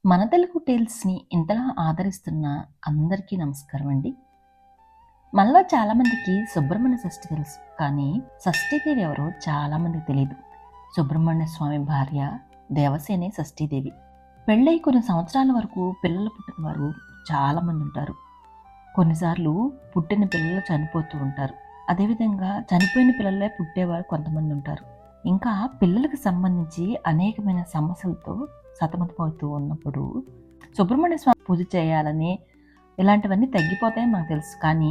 మన తెలుగు టేల్స్ని ఇంతలా ఆదరిస్తున్న అందరికీ నమస్కారం అండి. మనలో చాలామందికి సుబ్రహ్మణ్య షష్ఠి తెలుసు, కానీ షష్ఠీదేవి ఎవరో చాలామందికి తెలియదు. సుబ్రహ్మణ్య స్వామి భార్య దేవసేనే షష్ఠీదేవి. పెళ్ళై కొన్ని సంవత్సరాల వరకు పిల్లలు పుట్టిన వారు చాలామంది ఉంటారు. కొన్నిసార్లు పుట్టిన పిల్లలు చనిపోతూ ఉంటారు. అదేవిధంగా చనిపోయిన పిల్లలే పుట్టేవారు కొంతమంది ఉంటారు. ఇంకా పిల్లలకు సంబంధించి అనేకమైన సమస్యలతో సతమతమవుతూ ఉన్నప్పుడు సుబ్రహ్మణ్య స్వామి పూజ చేయాలని, ఇలాంటివన్నీ తగ్గిపోతాయని మనకు తెలుసు. కానీ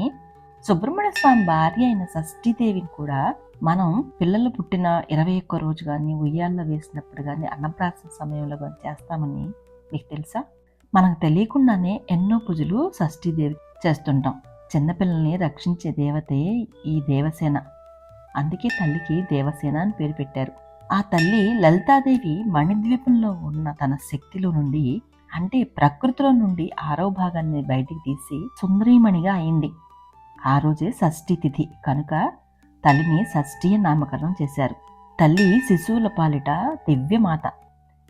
సుబ్రహ్మణ్య స్వామి భార్య అయిన షష్ఠీదేవిని కూడా మనం పిల్లలు పుట్టిన 21 రోజు కానీ, ఉయ్యాల్లో వేసినప్పుడు కానీ, అన్నప్రాసన సమయంలో కానీ చేస్తామని మీకు తెలుసా? మనకు తెలియకుండానే ఎన్నో పూజలు షష్ఠీదేవి చేస్తుంటాం. చిన్నపిల్లల్ని రక్షించే దేవతే ఈ దేవసేన. అందుకే తల్లికి దేవసేన అని పేరు పెట్టారు. ఆ తల్లి లలితాదేవి మణిద్వీపంలో ఉన్న తన శక్తిలో నుండి, అంటే ప్రకృతిలో నుండి 6వ భాగాన్ని బయటికి తీసి సుందరీమణిగా అయింది. ఆ రోజే షష్ఠి తిథి కనుక తల్లిని షష్ఠి నామకరణం చేశారు. తల్లి శిశువుల పాలిట దివ్యమాత.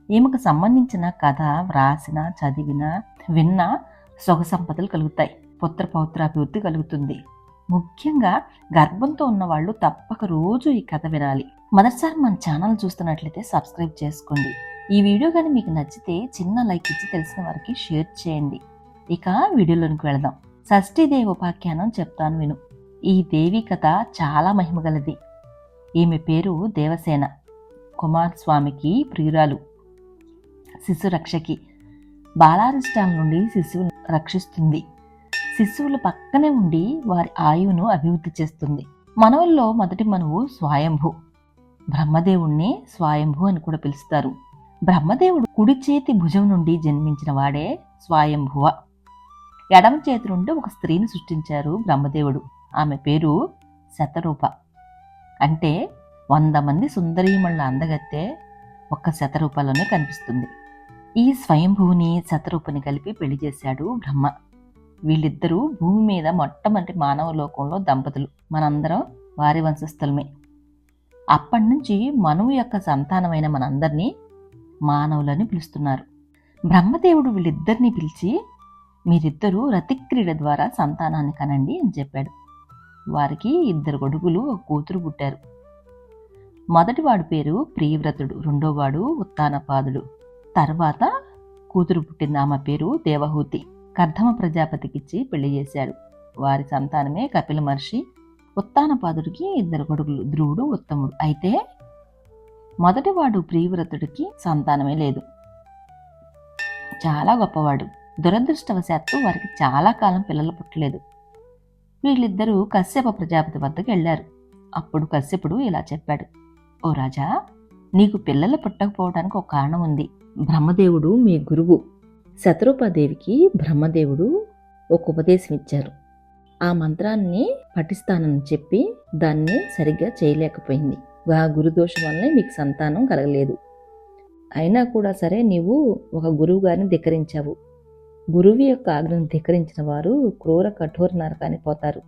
ఈమెకు సంబంధించిన కథ వ్రాసిన, చదివిన, విన్న సుఖ సంపదలు కలుగుతాయి. పుత్ర పౌత్రాభివృద్ధి కలుగుతుంది. ముఖ్యంగా గర్భంతో ఉన్నవాళ్ళు తప్పక రోజు ఈ కథ వినాలి. మొదటిసారి మన ఛానల్ చూస్తున్నట్లయితే సబ్స్క్రైబ్ చేసుకోండి. ఈ వీడియో కానీ మీకు నచ్చితే చిన్న లైక్ ఇచ్చి తెలిసిన వారికి షేర్ చేయండి. ఇక వీడియోలోనికి వెళదాం. షష్ఠీదేవి ఉపాఖ్యానం చెప్తాను విను. ఈ దేవి కథ చాలా మహిమగలది. ఈమె పేరు దేవసేన. కుమారస్వామికి ప్రియురాలు, శిశు రక్షకి. బాలారిష్టాల నుండి శిశువును రక్షిస్తుంది. శిశువుల పక్కనే ఉండి వారి ఆయువును అభివృద్ధి చేస్తుంది. మనవుల్లో మొదటి మనువు స్వయంభు. బ్రహ్మదేవుణ్ణి స్వయంభు అని కూడా పిలుస్తారు. బ్రహ్మదేవుడు కుడి చేతి భుజం నుండి జన్మించిన వాడే స్వయంభువ. ఎడమ చేతి నుండి ఒక స్త్రీని సృష్టించారు బ్రహ్మదేవుడు. ఆమె పేరు శతరూప. అంటే 100 మంది సుందరీమణుల అందగత్తె ఒక్క శతరూపలోనే కనిపిస్తుంది. ఈ స్వయంభువుని శతరూపని కలిపి పెళ్లి చేశాడు బ్రహ్మ. వీళ్ళిద్దరూ భూమి మీద మొట్టమొదటి మానవ లోకంలో దంపతులు. మనందరం వారి వంశస్థులమే. అప్పటి నుంచి మనువు యొక్క సంతానమైన మనందరినీ మానవులని పిలుస్తున్నారు. బ్రహ్మదేవుడు వీళ్ళిద్దరినీ పిలిచి, మీరిద్దరూ రతిక్రీడ ద్వారా సంతానాన్ని కనండి అని చెప్పాడు. వారికి 2 కొడుకులు, ఒక కూతురు పుట్టారు. మొదటివాడు పేరు ప్రియవ్రతుడు, రెండోవాడు ఉత్తానపాదుడు. తర్వాత కూతురు పుట్టింది. ఆమె పేరు దేవహూతి. కర్ధమ ప్రజాపతికిచ్చి పెళ్లి చేశాడు. వారి సంతానమే కపిల మహర్షి. ఉత్తానపాదుడికి 2 కొడుకులు, ధ్రువుడు, ఉత్తముడు. అయితే మొదటివాడు ప్రియవ్రతుడికి సంతానమే లేదు. చాలా గొప్పవాడు. దురదృష్టవశాత్తు వారికి చాలా కాలం పిల్లలు పుట్టలేదు. వీళ్ళిద్దరూ కశ్యప ప్రజాపతి వద్దకు వెళ్లారు. అప్పుడు కశ్యపుడు ఇలా చెప్పాడు, ఓ రాజా, నీకు పిల్లలు పుట్టకపోవడానికి ఒక కారణం ఉంది. బ్రహ్మదేవుడు మీ గురువు. శతరూపాదేవికి బ్రహ్మదేవుడు ఒక ఉపదేశం ఇచ్చారు. ఆ మంత్రాన్ని పఠిస్తానని చెప్పి దాన్ని సరిగ్గా చేయలేకపోయింది. ఆ గురుదోషం వల్లనే మీకు సంతానం కలగలేదు. అయినా కూడా సరే, నీవు ఒక గురువు గారిని ధిక్కరించావు. గురువు యొక్క ఆజ్ఞను ధిక్కరించిన వారు క్రూర కఠోర నరకానికి పోతారు.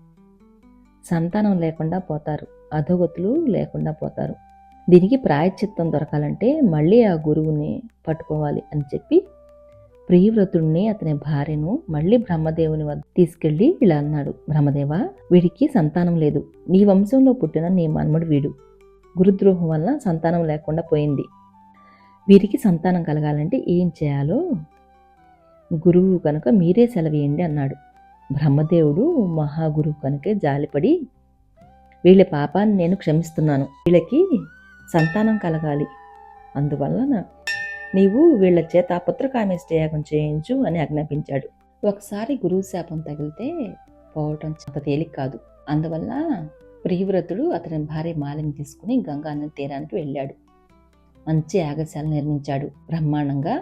సంతానం లేకుండా పోతారు. అధోగతులు లేకుండా పోతారు. దీనికి ప్రాయశ్చిత్తం దొరకాలంటే మళ్ళీ ఆ గురువుని పట్టుకోవాలి అని చెప్పి ప్రియవ్రతుడిని, అతని భార్యను మళ్ళీ బ్రహ్మదేవుని వద్ద తీసుకెళ్లి ఇలా అన్నాడు, బ్రహ్మదేవ, వీడికి సంతానం లేదు. నీ వంశంలో పుట్టిన నీ మన్మడు వీడు. గురుద్రోహం వల్ల సంతానం లేకుండా పోయింది. వీరికి సంతానం కలగాలంటే ఏం చేయాలో గురువు కనుక మీరే సెలవేయండి అన్నాడు. బ్రహ్మదేవుడు మహాగురువు కనుకే జాలిపడి, వీళ్ళ పాపాన్ని నేను క్షమిస్తున్నాను. వీళ్ళకి సంతానం కలగాలి. అందువల్ల నీవు వీళ్ల చేత పుత్రకామేష్టి యాగం చేయించు అని ఆజ్ఞాపించాడు. ఒకసారి గురువు శాపం తగిలితే పోవటం అంత తేలిక కాదు. అందువల్ల ప్రియవ్రతుడు అతని భార్య మాలిని తీసుకుని గంగా నది తీరానికి వెళ్ళాడు. మంచి యాగశాల నిర్మించాడు. బ్రహ్మాండంగా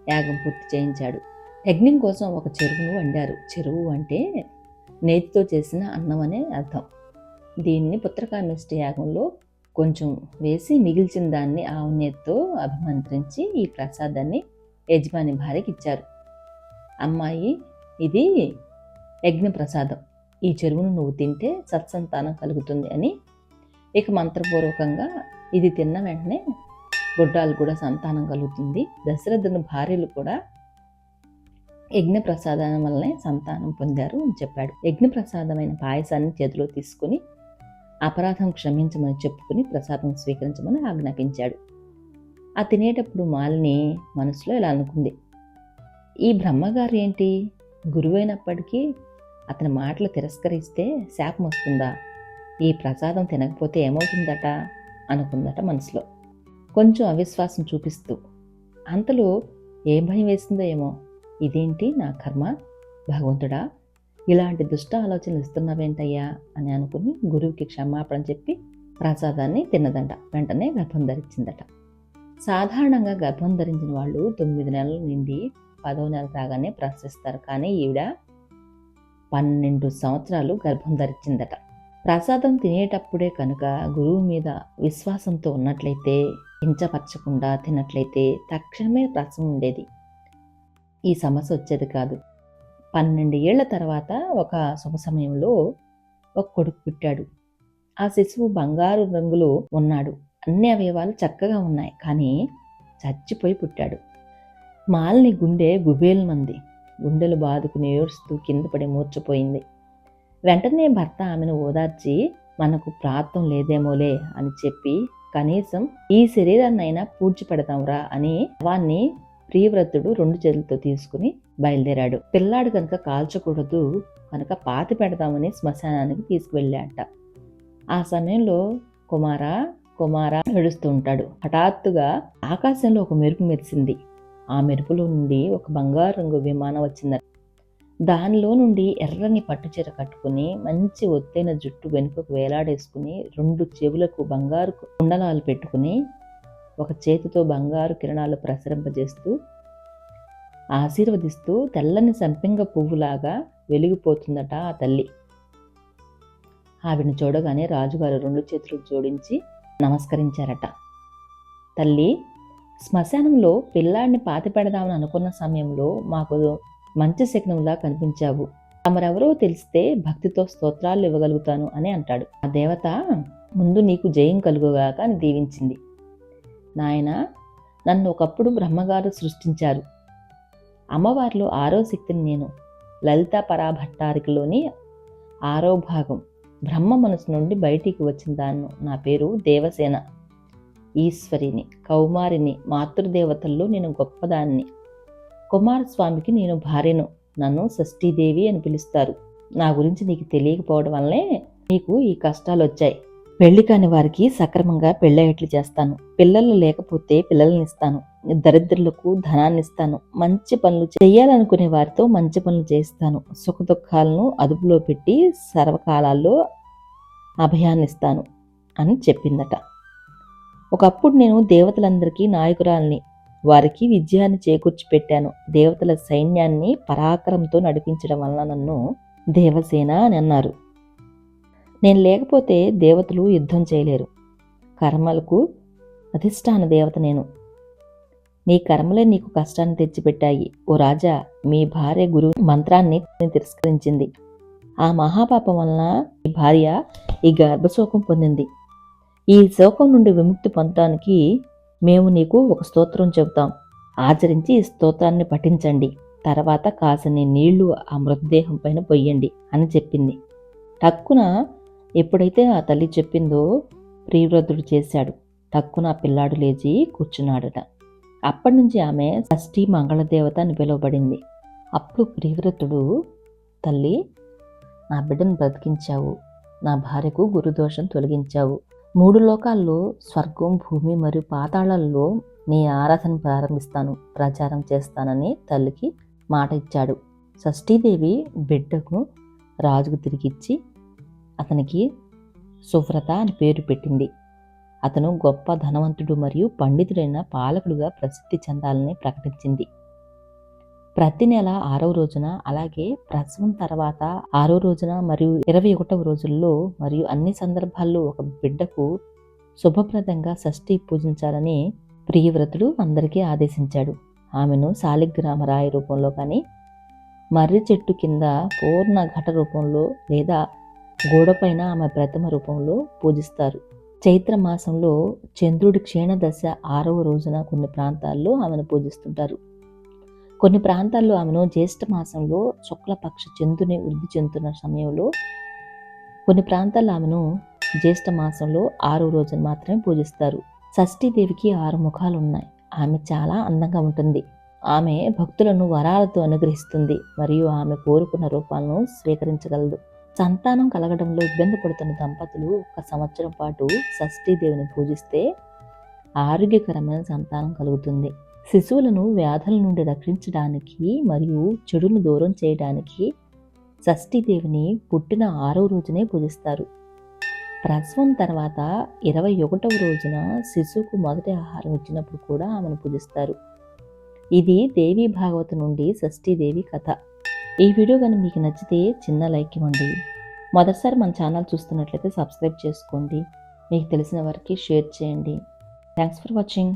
యాగం పూర్తి చేయించాడు. యజ్ఞం కోసం ఒక చెరువును వండారు. చెరువు అంటే నేతితో చేసిన అన్నం అనే అర్థం. దీన్ని పుత్రకామేష్టి యాగంలో కొంచెం వేసి మిగిల్చిన దాన్ని ఆవు నేతితో అభిమంత్రించి ఈ ప్రసాదాన్ని యజమాని భార్యకి ఇచ్చారు. అమ్మాయి, ఇది యజ్ఞ ప్రసాదం. ఈ చెరువును నువ్వు తింటే సత్సంతానం కలుగుతుంది అని ఇక మంత్రపూర్వకంగా ఇది తిన్న వెంటనే గుడ్రాలు కూడా సంతానం కలుగుతుంది. దశరథుని భార్యలు కూడా యజ్ఞ ప్రసాదం వల్లనే సంతానం పొందారు అని చెప్పాడు. యజ్ఞ ప్రసాదమైన పాయసాన్ని చేతిలో తీసుకుని అపరాధం క్షమించమని చెప్పుకుని ప్రసాదం స్వీకరించమని ఆజ్ఞాపించాడు. ఆ తినేటప్పుడు మాలిని మనసులో ఇలా అనుకుంది, ఈ బ్రహ్మగారు ఏంటి, గురువైనప్పటికీ అతని మాటలు తిరస్కరిస్తే శాపం వస్తుందా, ఈ ప్రసాదం తినకపోతే ఏమవుతుందట అనుకుందట మనసులో, కొంచెం అవిశ్వాసం చూపిస్తూ. అంతలో ఏ భయం వేసిందో ఏమో, ఇదేంటి నా కర్మ, భగవంతుడా ఇలాంటి దుష్ట ఆలోచనలు ఇస్తున్నావేంటయ్యా అని అనుకుని గురువుకి క్షమాపణ చెప్పి ప్రసాదాన్ని తిన్నదంట. వెంటనే గర్భం ధరించిందట. సాధారణంగా గర్భం ధరించిన వాళ్ళు 9 నెలల నుండి 10వ నెల రాగానే ప్రసవిస్తారు. కానీ ఈవిడ 12 సంవత్సరాలు గర్భం ధరించిందట. ప్రసాదం తినేటప్పుడే కనుక గురువు మీద విశ్వాసంతో ఉన్నట్లయితే, కించపరచకుండా తిన్నట్లయితే తక్షణమే ప్రసవం ఉండేది, ఈ సమస్య వచ్చేది కాదు. 12 ఏళ్ల తర్వాత ఒక శుభ సమయంలో ఒక కొడుకు పుట్టాడు. ఆ శిశువు బంగారు రంగులో ఉన్నాడు. అన్ని అవయవాలు చక్కగా ఉన్నాయి. కానీ చచ్చిపోయి పుట్టాడు. మాలిని గుండె గుబేల్మంది. గుండెలు బాదుకుని ఏడుస్తూ కింద పడి మూర్చపోయింది. వెంటనే భర్త ఆమెను ఓదార్చి, మనకు ప్రాప్తం లేదేమోలే అని చెప్పి, కనీసం ఈ శరీరాన్నైనా పూడ్చిపెడతాంరా అని శవాన్ని ప్రియవ్రతుడు 2 చేతులతో తీసుకుని బయలుదేరాడు. పిల్లాడు కనుక కాల్చకూడదు కనుక పాతి పెడతామని శ్మశానానికి తీసుకువెళ్ళాట. ఆ సమయంలో కుమారా కుమారా ఏడుస్తూ ఉంటాడు. హఠాత్తుగా ఆకాశంలో ఒక మెరుపు మెరిసింది. ఆ మెరుపులో నుండి ఒక బంగారు రంగు విమానం వచ్చిందట. దానిలో నుండి ఎర్రని పట్టుచీర కట్టుకుని, మంచి ఒత్తైన జుట్టు వెనుకకు వేలాడేసుకుని, 2 చెవులకు బంగారు కుండలాలు పెట్టుకుని, ఒక చేతితో బంగారు కిరణాలు ప్రసరింపజేస్తూ ఆశీర్వదిస్తూ తెల్లని సంపింగ పువ్వులాగా వెలిగిపోతుందట ఆ తల్లి. ఆవిడని చూడగానే రాజుగారు 2 చేతులు జోడించి నమస్కరించారట. తల్లి, శ్మశానంలో పిల్లాడిని పాతి పెడదామని అనుకున్న సమయంలో మాకు మంచి శకునంలా కనిపించావు. తమరెవరో తెలిస్తే భక్తితో స్తోత్రాలు ఇవ్వగలుగుతాను అని అంటాడు. ఆ దేవత ముందు నీకు జయం కలుగుగాక అని దీవించింది. నాయన, నన్ను ఒకప్పుడు బ్రహ్మగారు సృష్టించారు. అమ్మవారిలో 6వ శక్తిని నేను. లలితా పరాభట్టారికలోని 6వ భాగం. బ్రహ్మ మనసు నుండి బయటికి వచ్చిన దాన్ని. నా పేరు దేవసేన. ఈశ్వరిని, కౌమారిని, మాతృదేవతల్లో నేను గొప్పదాన్ని. కుమారస్వామికి నేను భార్యను. నన్ను షష్ఠీదేవి అని పిలుస్తారు. నా గురించి నీకు తెలియకపోవడం వల్లే నీకు ఈ కష్టాలు వచ్చాయి. పెళ్లి కాని వారికి సక్రమంగా పెళ్ళయ్యేట్లు చేస్తాను. పిల్లలు లేకపోతే పిల్లలనిస్తాను. దరిద్రులకు ధనాన్నిస్తాను. మంచి పనులు చేయాలనుకునే వారితో మంచి పనులు చేస్తాను. సుఖ దుఃఖాలను అదుపులో పెట్టి సర్వకాలాల్లో అభయాన్నిస్తాను అని చెప్పిందట. ఒకప్పుడు నేను దేవతలందరికీ నాయకురాల్ని. వారికి విజయాన్ని చేకూర్చి పెట్టాను. దేవతల సైన్యాన్ని పరాక్రమంతో నడిపించడం వలన నన్ను దేవసేన అని అన్నారు. నేను లేకపోతే దేవతలు యుద్ధం చేయలేరు. కర్మలకు అధిష్టాన దేవత నేను. నీ కర్మలే నీకు కష్టాన్ని తెచ్చిపెట్టాయి. ఓ రాజా, మీ భార్య గురువు మంత్రాన్ని తిరస్కరించింది. ఆ మహాపాపం వలన ఈ భార్య ఈ గర్భశోకం పొందింది. ఈ శోకం నుండి విముక్తి పొందడానికి మేము నీకు ఒక స్తోత్రం చెబుతాం. ఆచరించి ఈ స్తోత్రాన్ని పఠించండి. తర్వాత కాసని నీళ్లు ఆ మృతదేహం పైన పొయ్యండి అని చెప్పింది. టక్కున ఎప్పుడైతే ఆ తల్లి చెప్పిందో ప్రియవ్రతుడు చేశాడు. టక్కున ఆ పిల్లాడు లేచి కూర్చున్నాడట. అప్పటి నుంచి ఆమె షష్ఠీ మంగళదేవత అని పిలువబడింది. అప్పుడు ప్రియవ్రతుడు, తల్లి, నా బిడ్డను బ్రతికించావు. నా భార్యకు గురుదోషం తొలగించావు. 3 లోకాల్లో స్వర్గం, భూమి మరియు పాతాళాల్లో నీ ఆరాధన ప్రారంభిస్తాను, ప్రచారం చేస్తానని తల్లికి మాట ఇచ్చాడు. షష్ఠీదేవి బిడ్డకు రాజుకు తిరిగిచ్చి అతనికి సువ్రత అని పేరు పెట్టింది. అతను గొప్ప ధనవంతుడు మరియు పండితుడైన పాలకుడుగా ప్రసిద్ధి చెందాలని ప్రకటించింది. ప్రతి నెల 6వ రోజున, అలాగే ప్రసవం తర్వాత 6వ రోజున మరియు 21వ రోజుల్లో మరియు అన్ని సందర్భాల్లో ఒక బిడ్డకు శుభప్రదంగా షష్ఠి పూజించాలని ప్రియవ్రతుడు అందరికీ ఆదేశించాడు. ఆమెను శాలిగ్రామరాయి రూపంలో కానీ, మర్రి చెట్టు కింద పూర్ణ ఘట రూపంలో లేదా గోడపైన ఆమె ప్రతిమ రూపంలో పూజిస్తారు. చైత్ర మాసంలో చంద్రుడి క్షీణదశ 6వ రోజున కొన్ని ప్రాంతాల్లో ఆమెను పూజిస్తుంటారు. కొన్ని ప్రాంతాల్లో ఆమెను జ్యేష్ఠ మాసంలో శుక్లపక్ష చంద్రుని వృద్ధి చెందుతున్న సమయంలో, కొన్ని ప్రాంతాల్లో ఆమెను జ్యేష్ఠ మాసంలో 6వ రోజున మాత్రమే పూజిస్తారు. షష్ఠీదేవికి 6 ముఖాలు ఉన్నాయి. ఆమె చాలా అందంగా ఉంటుంది. ఆమె భక్తులను వరాలతో అనుగ్రహిస్తుంది మరియు ఆమె కోరుకున్న రూపాలను స్వీకరించగలదు. సంతానం కలగడంలో ఇబ్బంది పడుతున్న దంపతులు 1 సంవత్సరం పాటు షష్ఠీదేవిని పూజిస్తే ఆరోగ్యకరమైన సంతానం కలుగుతుంది. శిశువులను వ్యాధుల నుండి రక్షించడానికి మరియు చెడును దూరం చేయడానికి షష్ఠీదేవిని పుట్టిన 6వ రోజునే పూజిస్తారు. ప్రసవం తర్వాత 21వ రోజున శిశువుకు మొదటి ఆహారం ఇచ్చినప్పుడు కూడా ఆమెను పూజిస్తారు. ఇది దేవీ భాగవతం నుండి షష్ఠీదేవి కథ. ఈ వీడియో కానీ మీకు నచ్చితే చిన్న లైక్ ఇవ్వండి. మొదటిసారి మన ఛానల్ చూస్తున్నట్లయితే సబ్స్క్రైబ్ చేసుకోండి. మీకు తెలిసిన వారికి షేర్ చేయండి. Thanks for watching.